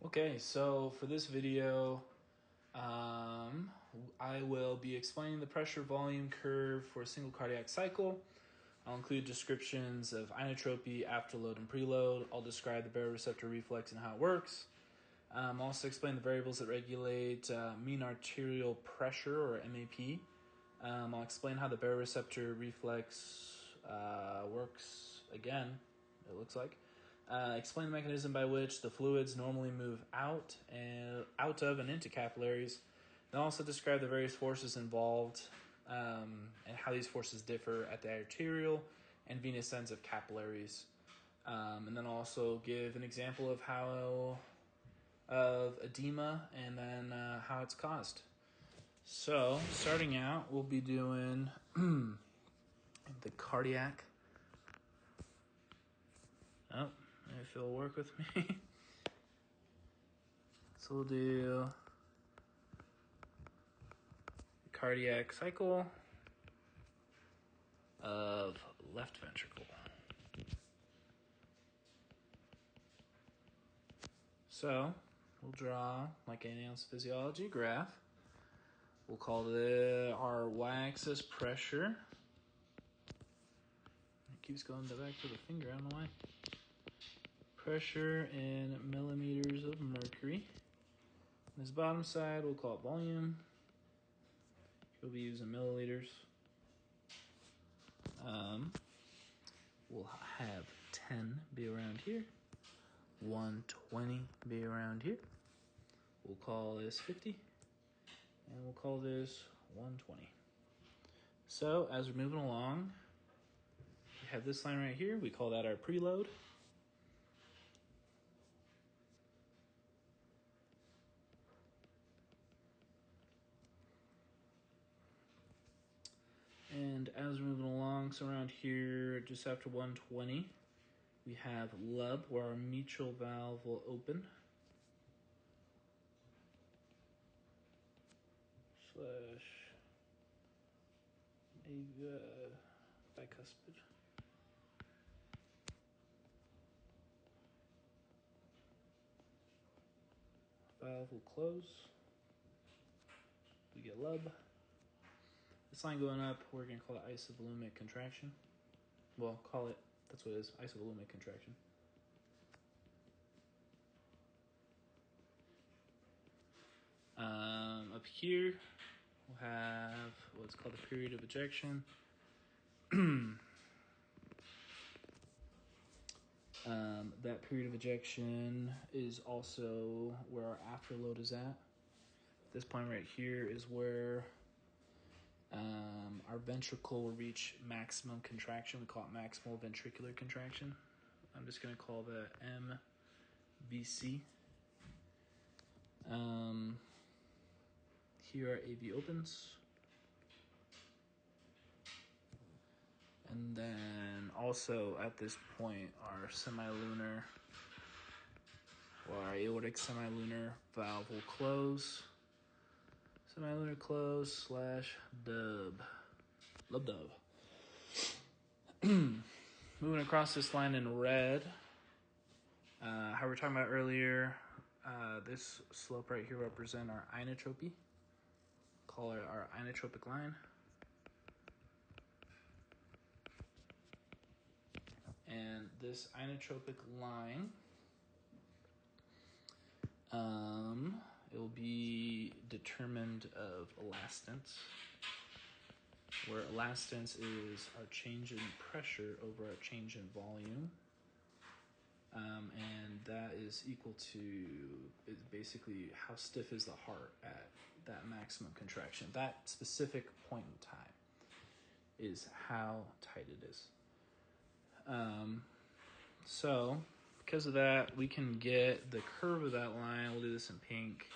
Okay, so for this video, I will be explaining the pressure volume curve for a single cardiac cycle. I'll include descriptions of inotropy, afterload, and preload. I'll describe the baroreceptor reflex and how it works. I'll also explain the variables that regulate mean arterial pressure, or MAP. I'll explain how the baroreceptor reflex works again, it looks like. Explain the mechanism by which the fluids normally move out of and into capillaries. Then also describe the various forces involved and how these forces differ at the arterial and venous ends of capillaries. And then also give an example of edema and then how it's caused. So starting out, we'll be doing the cardiac. Oh, if it'll work with me. So we'll do the cardiac cycle of left ventricle. So we'll draw, like any ounce physiology, graph. We'll call it our y-axis pressure. It keeps going back to the finger, I don't know why. Pressure in millimeters of mercury. This bottom side, we'll call it volume. We'll be using milliliters. We'll have 10 be around here. 120 be around here. We'll call this 50. And we'll call this 120. So as we're moving along, we have this line right here. We call that our preload. And as we're moving along, so around here, just after 120, we have lub, where our mitral valve will open. Slash bicuspid. Valve will close. We get lub. This line going up, we're going to call it isovolumic contraction. Well, call it, that's what it is, isovolumic contraction. Up here, we'll have what's called the period of ejection. That period of ejection is also where our afterload is at. This point right here is where our ventricle will reach maximum contraction. We call it maximal ventricular contraction. I'm just going to call that MVC. Here our AV opens. And then also at this point, our semilunar or our aortic semilunar valve will close. Semilunar close slash dub. Lub dub. Moving across this line in red, how we were talking about earlier, this slope right here represents our inotropy. Call it our inotropic line. And this inotropic line, it will be determined of elastance, where elastance is our change in pressure over our change in volume. And that is equal to basically how stiff is the heart at that maximum contraction. That specific point in time is how tight it is. So because of that, we can get the curve of that line. We'll do this in pink.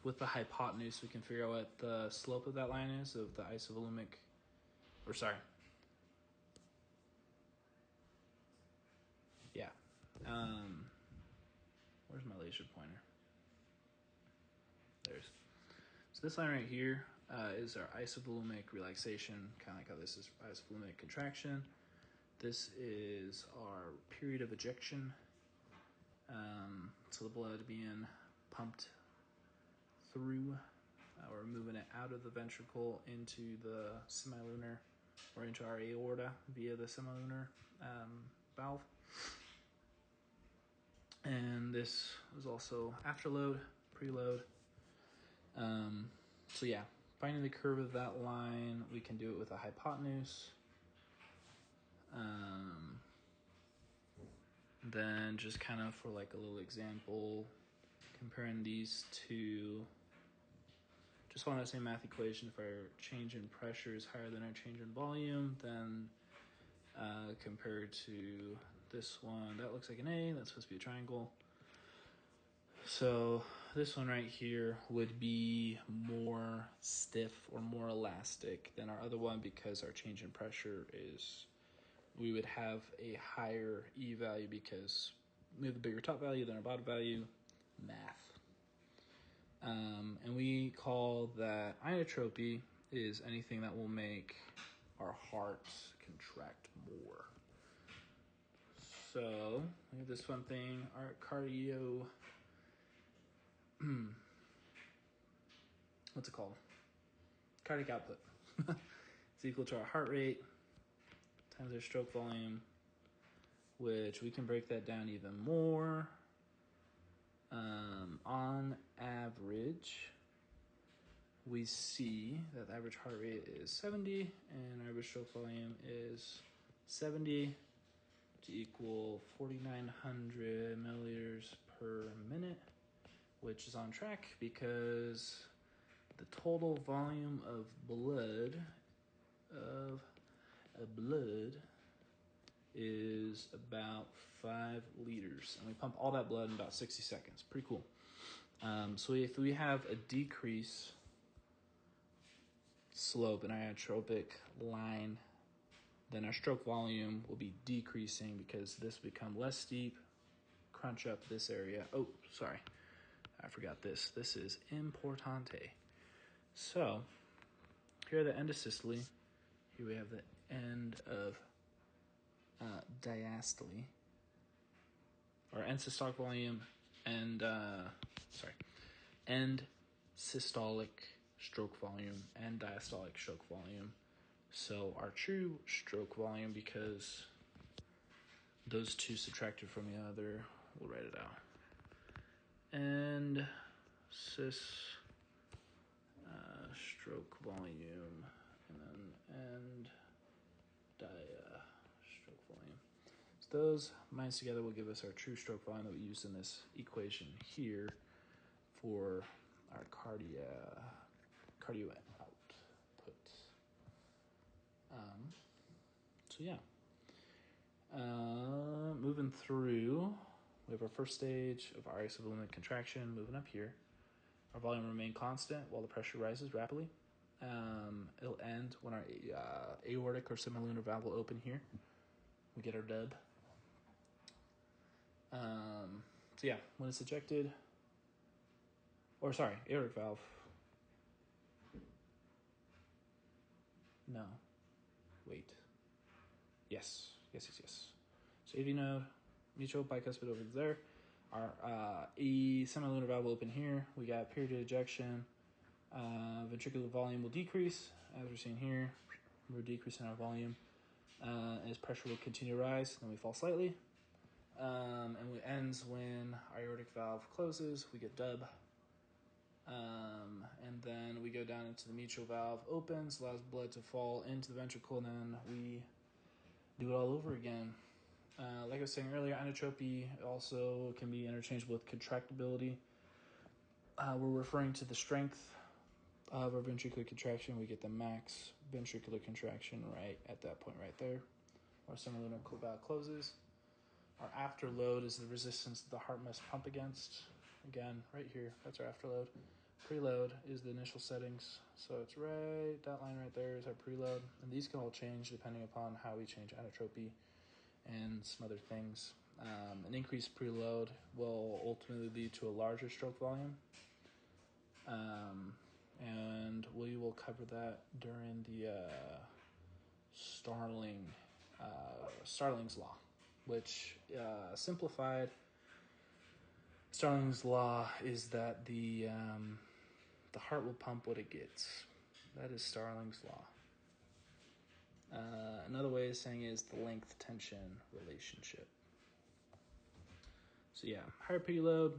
With the hypotenuse, we can figure out what the slope of that line is of the isovolumic, where's my laser pointer? So this line right here is our isovolumic relaxation, kind of like how this is isovolumic contraction. This is our period of ejection. So the blood being pumped through, or moving it out of the ventricle into the semilunar or into our aorta via the semilunar valve. And this is also afterload, preload. So yeah, finding the curve of that line, we can do it with a hypotenuse. Then just kind of for like a little example, comparing these two, just following that same math equation, if our change in pressure is higher than our change in volume, then compared to this one, that looks like an A, that's supposed to be a triangle. So this one right here would be more stiff or more elastic than our other one because our change in pressure is, we would have a higher E value because we have a bigger top value than our bottom value. Math. And we call that inotropy is anything that will make our heart contract more. So we have this fun thing, our cardio, what's it called? Cardiac output. It's equal to our heart rate times our stroke volume, which we can break that down even more. On average, we see that the average heart rate is 70 and our average stroke volume is 70 to equal 4,900 milliliters per minute, which is on track because the total volume of blood is about 5 liters, and we pump all that blood in about 60 seconds. Pretty cool. So if we have a decrease slope in our inotropic line, then our stroke volume will be decreasing because this will become less steep, crunch up this area. Oh, sorry, I forgot this. This is importante. So here are the end of systole. Here we have the end of diastole, or end systolic volume, and end systolic stroke volume and diastolic stroke volume. So our true stroke volume, because those two subtracted from the other, we'll write it out. And stroke volume, and then end stroke volume. So those minus together will give us our true stroke volume that we used in this equation here for our cardio output. So yeah, moving through, we have our first stage of RA subluminal contraction. Moving up here, our volume will remain constant while the pressure rises rapidly. It'll end when our aortic or semilunar valve will open here. We get our dub. So yeah, when it's ejected, or sorry, aortic valve. No, wait. Yes. So AV node, mutual bicuspid over there. Our semilunar valve will open here. We got period of ejection. Ventricular volume will decrease, as we're seeing here. We're decreasing our volume as pressure will continue to rise. Then we fall slightly. And it ends when our aortic valve closes. We get dub. And then we go down into the mitral valve, opens, allows blood to fall into the ventricle, and then we do it all over again. Like I was saying earlier, inotropy also can be interchangeable with contractibility. We're referring to the strength of our ventricular contraction. We get the max ventricular contraction right at that point right there. Our semilunar valve closes. Our afterload is the resistance that the heart must pump against. Again, right here, that's our afterload. Preload is the initial settings. So it's right, that line right there is our preload. And these can all change depending upon how we change inotropy and some other things. An increased preload will ultimately lead to a larger stroke volume. And we will cover that during the Starling's law, which simplified Starling's law is that the heart will pump what it gets. That is Starling's law. Another way of saying it is the length tension relationship. So yeah, higher preload,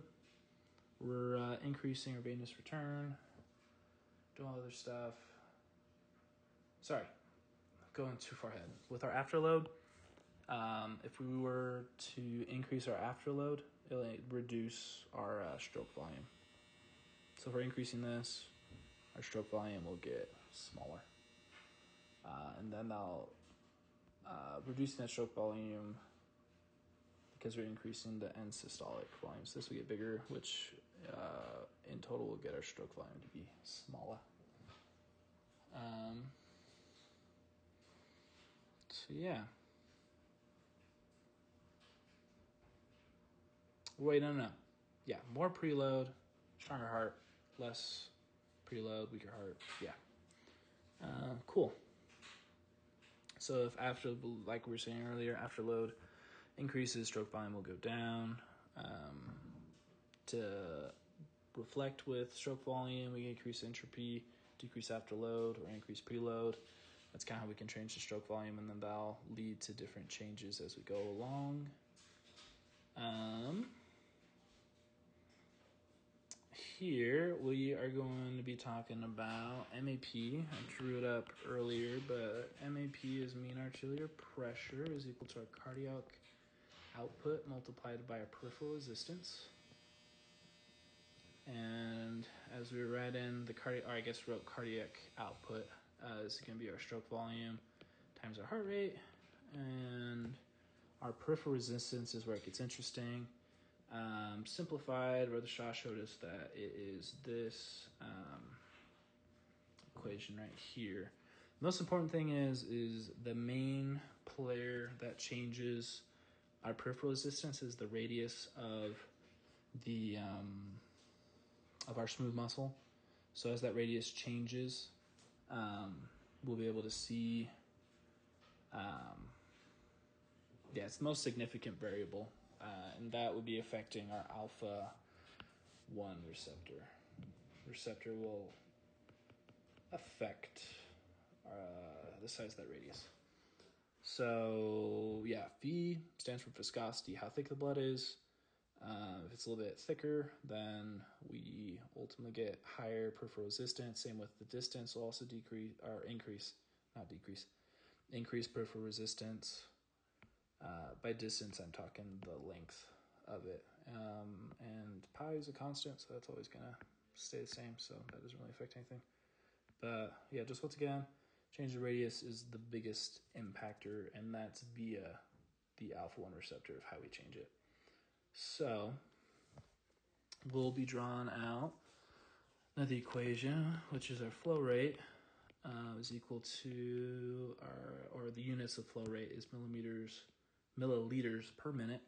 we're increasing our venous return, doing all other stuff. Sorry, going too far ahead. With our afterload, if we were to increase our afterload, it'll reduce our stroke volume. So if we're increasing this, our stroke volume will get smaller. And then that'll reducing that stroke volume because we're increasing the end systolic volume. So this will get bigger, which in total will get our stroke volume to be smaller. So yeah. Wait, no. Yeah, more preload, stronger heart, less preload, weaker heart. Yeah. Cool. So if after, like we were saying earlier, afterload increases, stroke volume will go down. To reflect with stroke volume, we increase entropy, decrease afterload, or increase preload. That's kind of how we can change the stroke volume, and then that'll lead to different changes as we go along. Here we are going to be talking about MAP. I drew it up earlier, but MAP is mean arterial pressure is equal to our cardiac output multiplied by our peripheral resistance. And as we read in the cardiac output is going to be our stroke volume times our heart rate, and our peripheral resistance is where it gets interesting. Simplified, where the Shaw showed us that it is this equation right here. The most important thing is the main player that changes our peripheral resistance is the radius of the of our smooth muscle. So as that radius changes, we'll be able to see. It's the most significant variable. And that would be affecting our alpha-1 receptor. Receptor will affect the size of that radius. So, yeah, V stands for viscosity, how thick the blood is. If it's a little bit thicker, then we ultimately get higher peripheral resistance. Same with the distance will also increase peripheral resistance. By distance, I'm talking the length of it. And pi is a constant, so that's always going to stay the same, so that doesn't really affect anything. But yeah, just once again, change the radius is the biggest impactor, and that's via the alpha-1 receptor of how we change it. So we'll be drawing out another equation, which is our flow rate is equal to the units of flow rate is milliliters per minute.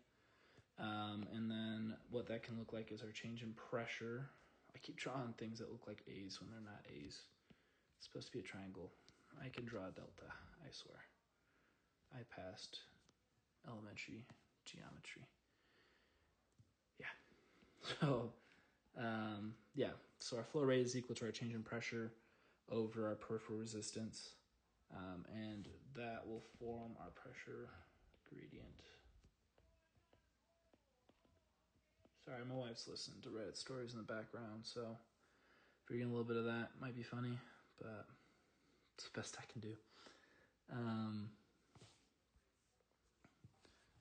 And then what that can look like is our change in pressure. I keep drawing things that look like A's when they're not A's. It's supposed to be a triangle. I can draw a delta, I swear. I passed elementary geometry. Yeah. So, so our flow rate is equal to our change in pressure over our peripheral resistance. And that will form our pressure gradient. Sorry, my wife's listening to Reddit stories in the background, so if you're getting a little bit of that, it might be funny, but it's the best I can do.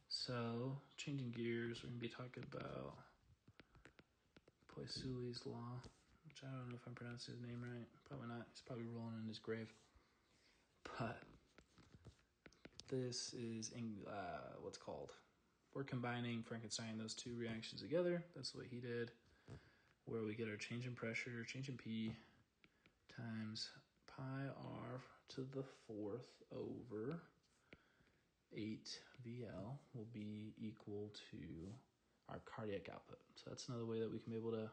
So, changing gears, we're going to be talking about Poiseuille's law, which I don't know if I'm pronouncing his name right. Probably not. He's probably rolling in his grave. But this is what's called. We're combining Frankenstein those two reactions together. That's what he did. Where we get our change in pressure, change in P, times pi r to the fourth over 8 VL will be equal to our cardiac output. So that's another way that we can be able to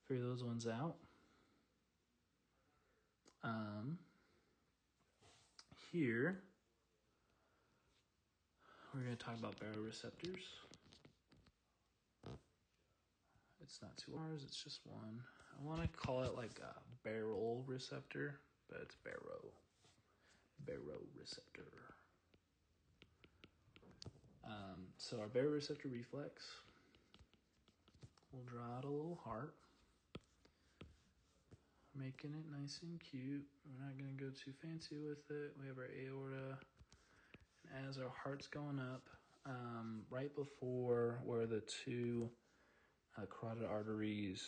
figure those ones out. Here, we're going to talk about baroreceptors. It's not two R's, it's just one. I want to call it like a baroreceptor, but it's baroreceptor. So our baroreceptor reflex, we'll draw out a little heart, making it nice and cute. We're not going to go too fancy with it. We have our aorta, and as our heart's going up, right before where the two carotid arteries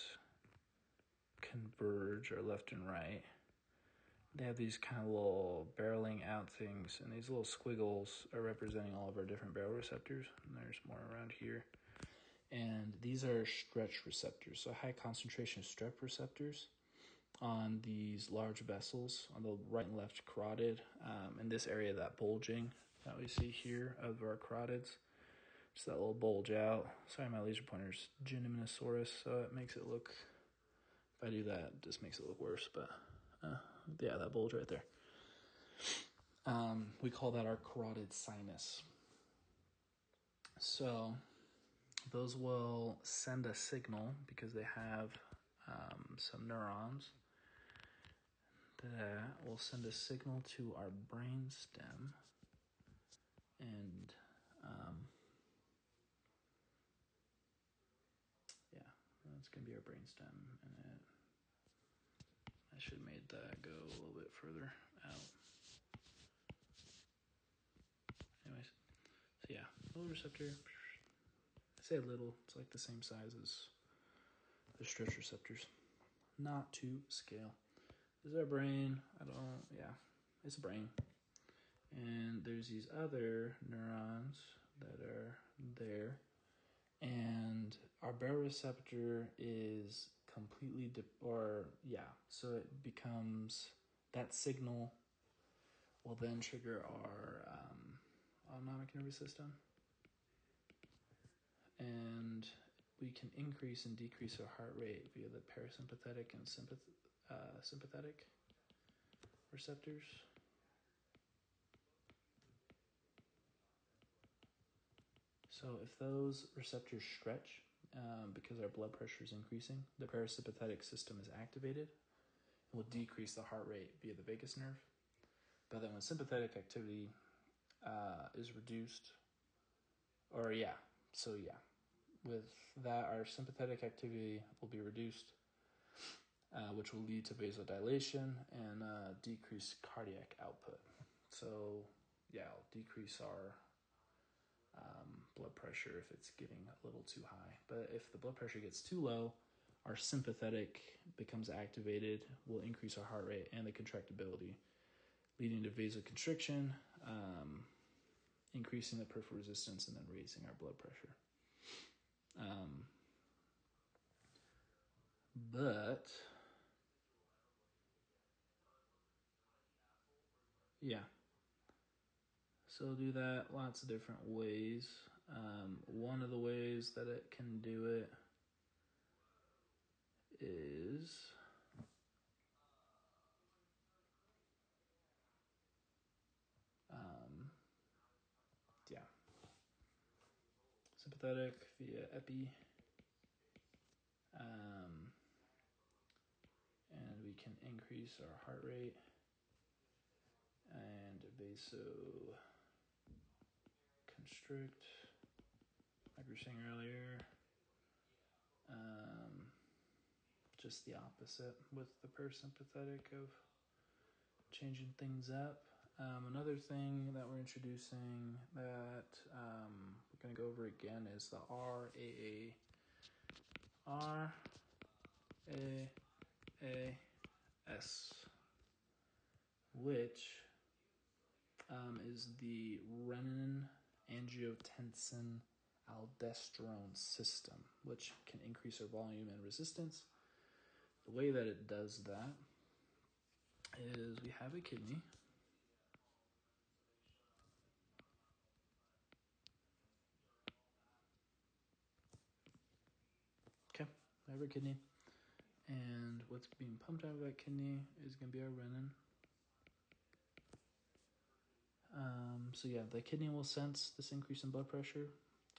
converge, or left and right, they have these kind of little barreling out things, and these little squiggles are representing all of our different baroreceptors, and there's more around here. And these are stretch receptors, so high concentration of stretch receptors on these large vessels on the right and left carotid. In this area, that bulging that we see here of our carotids, just that little bulge out. Sorry, my laser pointer's Gymnosaurus, so it makes it look, if I do that, it just makes it look worse, but yeah, that bulge right there. We call that our carotid sinus. So those will send a signal because they have some neurons that will send a signal to our brain stem, and yeah, that's gonna be our brain stem, and I should have made that go a little bit further out. Anyways, so yeah, little receptor. I say little, it's like the same size as the stretch receptors. Not to scale. This is our brain. It's a brain. And there's these other neurons that are there. And our baroreceptor is completely, so it becomes, that signal will then trigger our autonomic nervous system. And we can increase and decrease our heart rate via the parasympathetic and sympathetic receptors. So if those receptors stretch, because our blood pressure is increasing, the parasympathetic system is activated and will decrease the heart rate via the vagus nerve. But then when sympathetic activity is reduced, with that, our sympathetic activity will be reduced, which will lead to vasodilation and decreased cardiac output. So, it'll decrease our blood pressure if it's getting a little too high. But if the blood pressure gets too low, our sympathetic becomes activated, will increase our heart rate and the contractibility, leading to vasoconstriction, increasing the peripheral resistance, and then raising our blood pressure. So do that lots of different ways. One of the ways that it can do it is sympathetic via epi, and we can increase our heart rate and vasoconstrict, like we were saying earlier. Just the opposite with the parasympathetic of changing things up. Another thing that we're introducing that we're going to go over again is the RAAS, which is the renin-angiotensin aldosterone system, which can increase our volume and resistance. The way that it does that is we have a kidney. Okay, we have our kidney. And what's being pumped out of that kidney is going to be our renin. The kidney will sense this increase in blood pressure.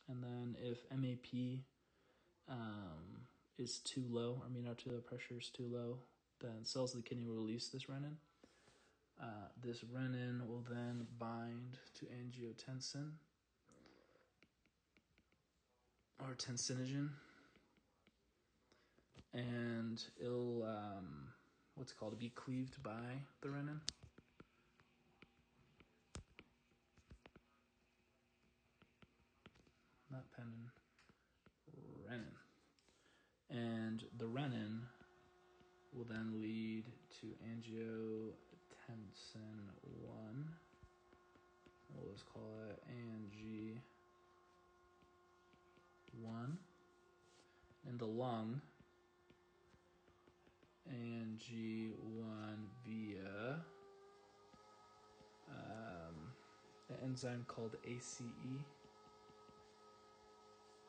And then if MAP is too low, our mean arterial pressure is too low, then cells of the kidney will release this renin. This renin will then bind to angiotensin or tensinogen, and it'll be cleaved by the renin. Not penin, renin. And the renin will then lead to angiotensin 1. We'll just call it ANG1. In the lung, ANG1 via an enzyme called ACE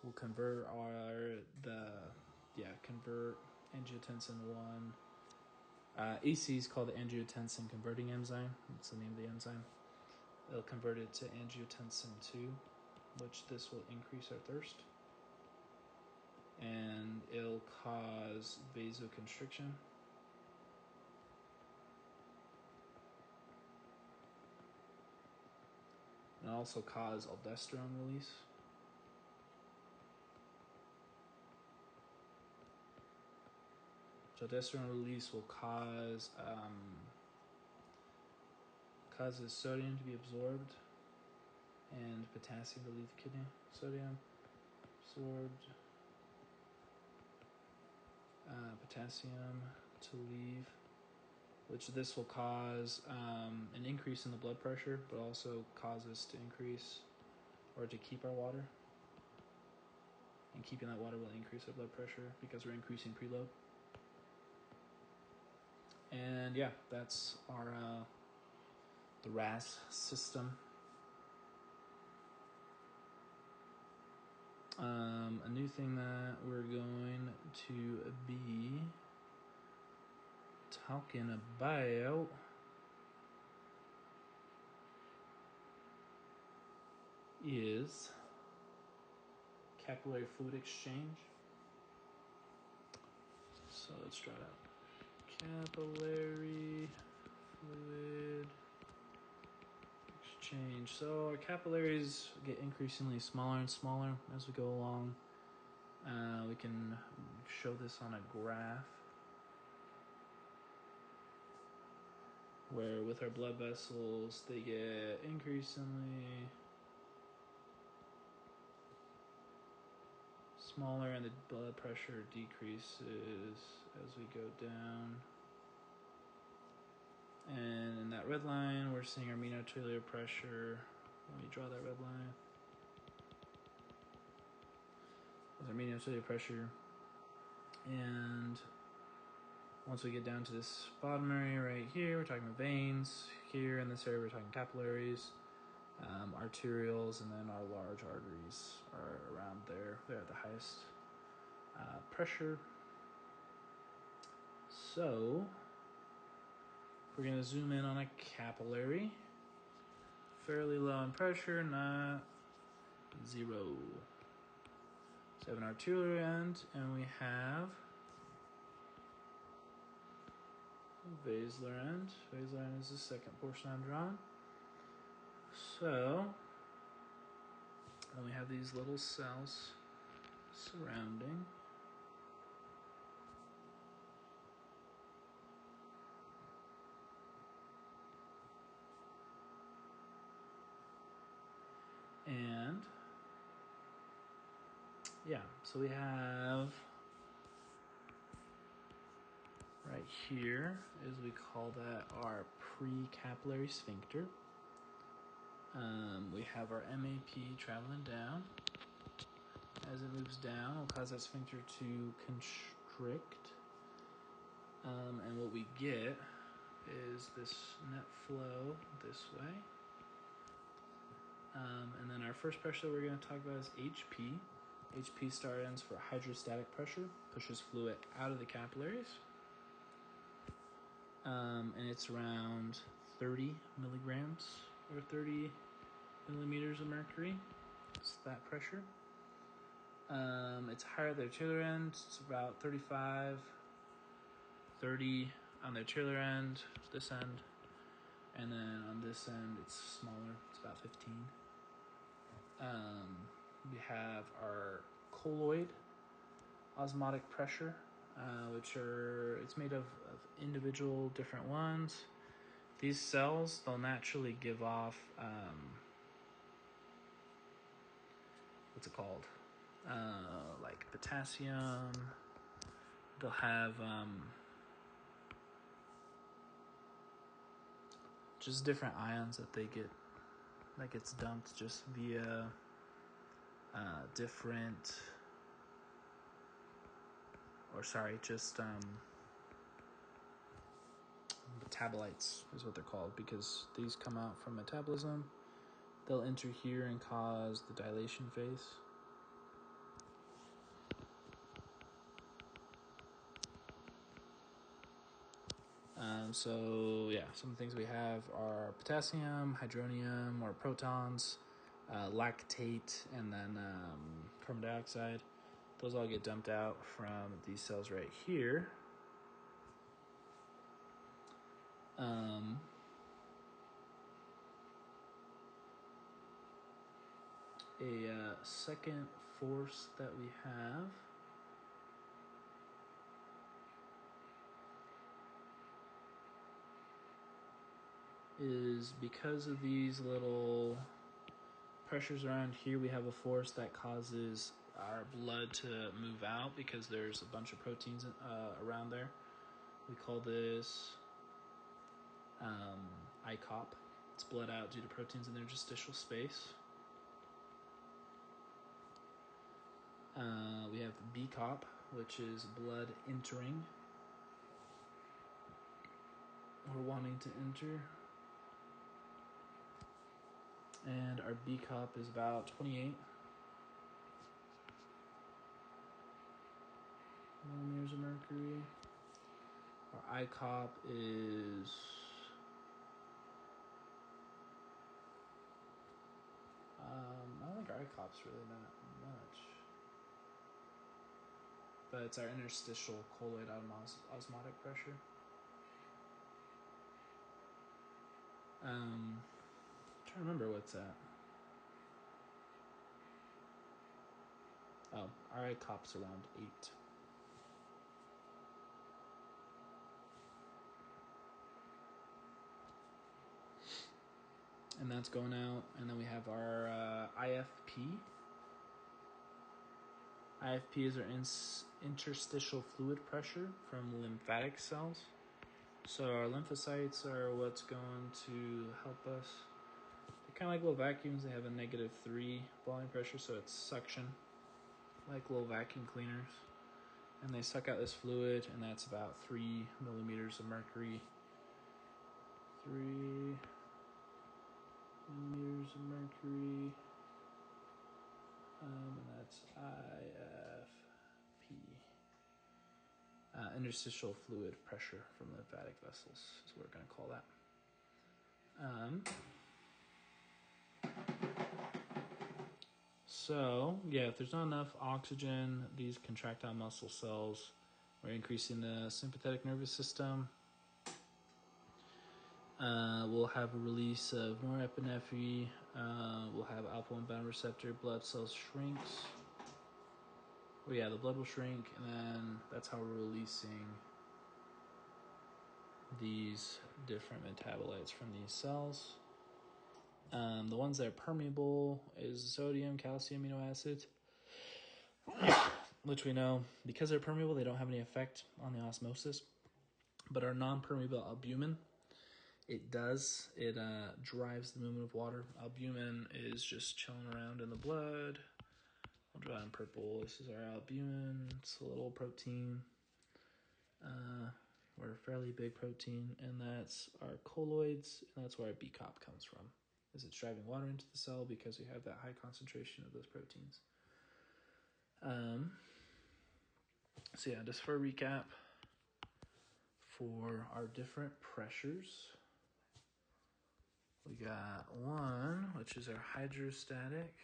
will convert angiotensin 1. ACE is called the angiotensin converting enzyme. That's the name of the enzyme. It'll convert it to angiotensin 2, which this will increase our thirst. And it'll cause vasoconstriction. And also cause aldosterone release. So aldosterone release will causes sodium to be absorbed and potassium to leave the kidney. Sodium absorbed, potassium to leave, which this will cause an increase in the blood pressure, but also cause us to increase or to keep our water. And keeping that water will increase our blood pressure because we're increasing preload. And yeah, that's our the RAS system. A new thing that we're going to be talking about is capillary fluid exchange. So let's try it out. Capillary fluid exchange. So our capillaries get increasingly smaller and smaller as we go along. We can show this on a graph where with our blood vessels they get increasingly smaller and the blood pressure decreases as we go down. And in that red line, we're seeing our mean arterial pressure. Let me draw that red line. That's our mean arterial pressure. And once we get down to this bottom area right here, we're talking about veins. Here in this area, we're talking capillaries, arterioles, and then our large arteries are around there. They're at the highest pressure. So we're going to zoom in on a capillary. Fairly low in pressure, not zero. So we have an arterial end, and we have a basilar end. Basilar end is the second portion I'm drawing. So then we have these little cells surrounding. And yeah, so we have right here is we call that our precapillary sphincter. We have our MAP traveling down. As it moves down, it'll cause that sphincter to constrict. And what we get is this net flow this way. And then our first pressure that we're going to talk about is HP. HP stands for hydrostatic pressure, pushes fluid out of the capillaries. And it's around 30 milligrams or 30 millimeters of mercury. It's that pressure. It it's higher at the arterial end. It's about 35, 30 on the arterial end, this end. And then on this end, it's smaller. It's about 15. We have our colloid osmotic pressure, it's made of individual different ones. These cells, they'll naturally give off, what's it called? Like potassium. They'll have just different ions that gets dumped just via metabolites is what they're called, because these come out from metabolism. They'll enter here and cause the dilation phase. Some things we have are potassium, hydronium, or protons, lactate, and then carbon dioxide. Those all get dumped out from these cells right here. A second force that we have is because of these little pressures around here, we have a force that causes our blood to move out because there's a bunch of proteins around there. We call this ICOP. It's blood out due to proteins in the interstitial space. We have BCOP, which is blood entering or wanting to enter. And our BCOP is about 28 millimeters of mercury. Our ICOP is I don't think our ICOP's really that much, but it's our interstitial colloid osmotic pressure. I'm trying to remember what's that. Oh, our ICOP's around 8. And that's going out. And then we have our IFP. IFP is our interstitial fluid pressure from lymphatic cells. So our lymphocytes are what's going to help us. They're kind of like little vacuums. They have a -3 volume pressure, so it's suction, like little vacuum cleaners. And they suck out this fluid, and that's about 3 millimeters of mercury. 3 millimeters of mercury. And that's IFP. Interstitial fluid pressure from lymphatic vessels is what we're going to call that. If there's not enough oxygen, these contractile muscle cells are increasing the sympathetic nervous system. We'll have a release of norepinephrine. We'll have alpha-1 beta receptor. Blood cells shrinks. The blood will shrink, and then that's how we're releasing these different metabolites from these cells. The ones that are permeable is sodium, calcium, amino acids, which we know because they're permeable, they don't have any effect on the osmosis. But our non-permeable albumin, it does. It drives the movement of water. Albumin is just chilling around in the blood. I'll draw it in purple. This is our albumin. It's a little protein. We're a fairly big protein, and that's our colloids, and that's where our BCOP comes from. Is it's driving water into the cell because we have that high concentration of those proteins. Just for a recap, for our different pressures, we got one, which is our hydrostatic.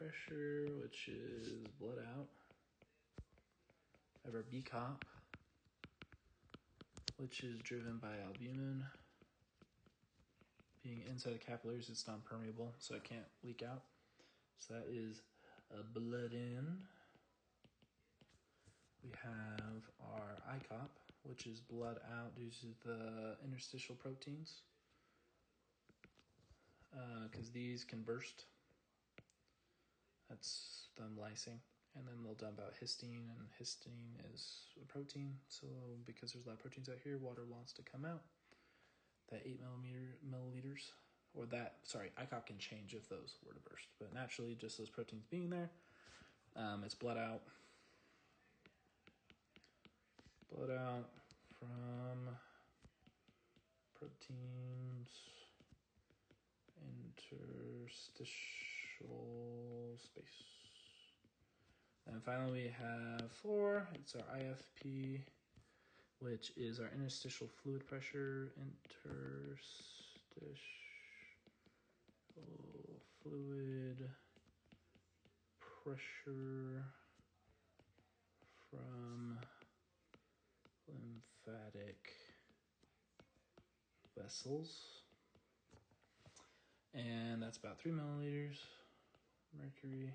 pressure, which is blood out. We have our BCOP, which is driven by albumin. Being inside the capillaries, it's non-permeable, so it can't leak out. So that is blood in. We have our ICOP, which is blood out due to the interstitial proteins, because these can burst. That's them lysing. And then they'll dump out histine, and histine is a protein. So because there's a lot of proteins out here, water wants to come out. That 8 milliliters, or that, sorry, ICOP can change if those were to burst. But naturally, just those proteins being there, it's blood out. Blood out from proteins, interstitial space. And finally we have 4, it's our IFP, which is our interstitial fluid pressure, interstitial fluid pressure from lymphatic vessels. And that's about 3 milliliters mercury.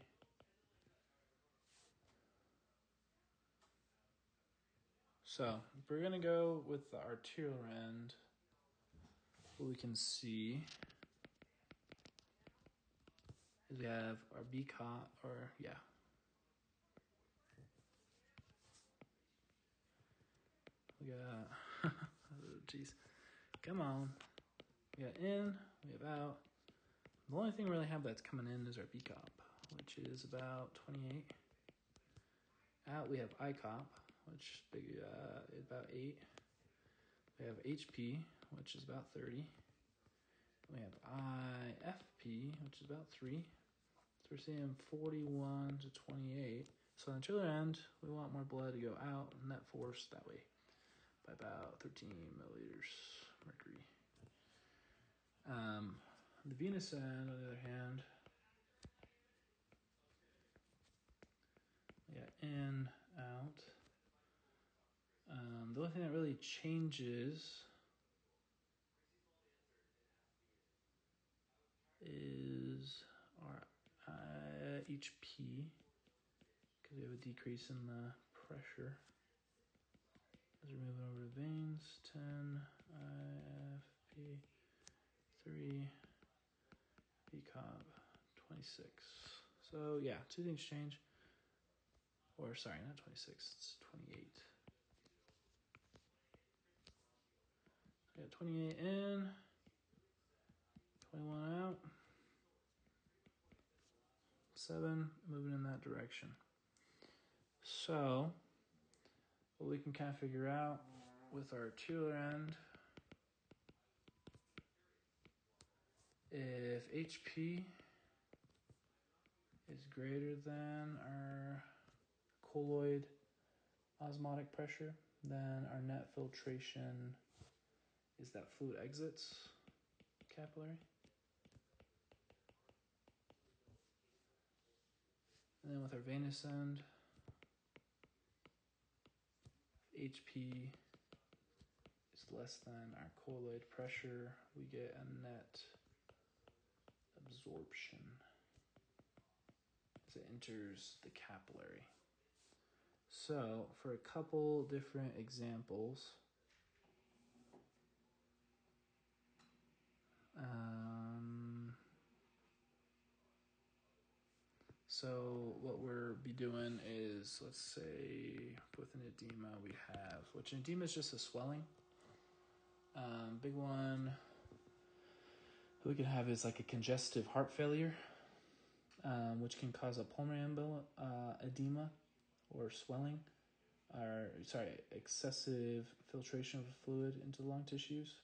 So if we're gonna go with the arterial end, what we can see is we have our BCOP, we got, jeez, come on. We got in, we have out. The only thing we really have that's coming in is our BCOP, which is about 28. Out we have ICOP, which is about 8. We have HP, which is about 30. We have IFP, which is about 3. So we're seeing 41 to 28. So on the arterial end, we want more blood to go out, net force that way by about 13 milliliters mercury. The venous end, on the other hand, we got in, out. The only thing that really changes is our HP, because we have a decrease in the pressure. As we're moving over the veins, 10, IFP, 3, BCOP, 26. So yeah, 2 things change. Or sorry, not 26, it's 28. So we got 28 in, 21 out, 7 moving in that direction. So what we can kind of figure out with our arterial end, if HP is greater than our colloid osmotic pressure, then our net filtration is that fluid exits capillary. And then with our venous end, HP is less than our colloid pressure, we get a net absorption as it enters the capillary. So for a couple different examples, so what we'll be doing is, let's say with an edema we have, which an edema is just a swelling. Big one we can have is like a congestive heart failure, which can cause a pulmonary edema or swelling, or excessive filtration of fluid into the lung tissues.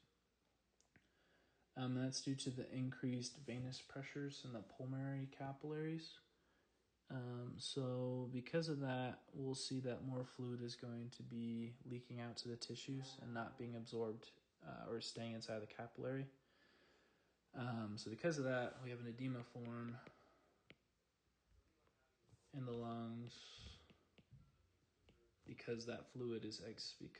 That's due to the increased venous pressures in the pulmonary capillaries. So because of that, we'll see that more fluid is going to be leaking out to the tissues and not being absorbed or staying inside the capillary. So because of that, we have an edema form in the lungs because that fluid is exiting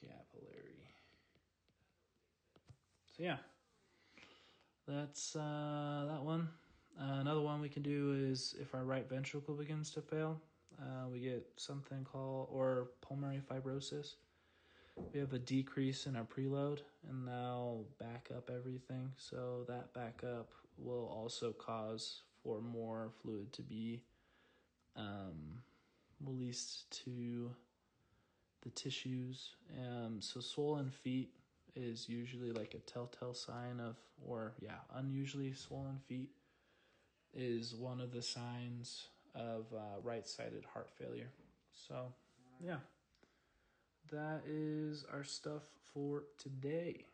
capillary. So yeah, that's that one. Another one we can do is if our right ventricle begins to fail, we get something called, or pulmonary fibrosis. We have a decrease in our preload, and that'll back up everything. So that backup will also cause for more fluid to be released to the tissues. So swollen feet is usually like a telltale sign of, unusually swollen feet is one of the signs of right-sided heart failure. So, yeah, that is our stuff for today.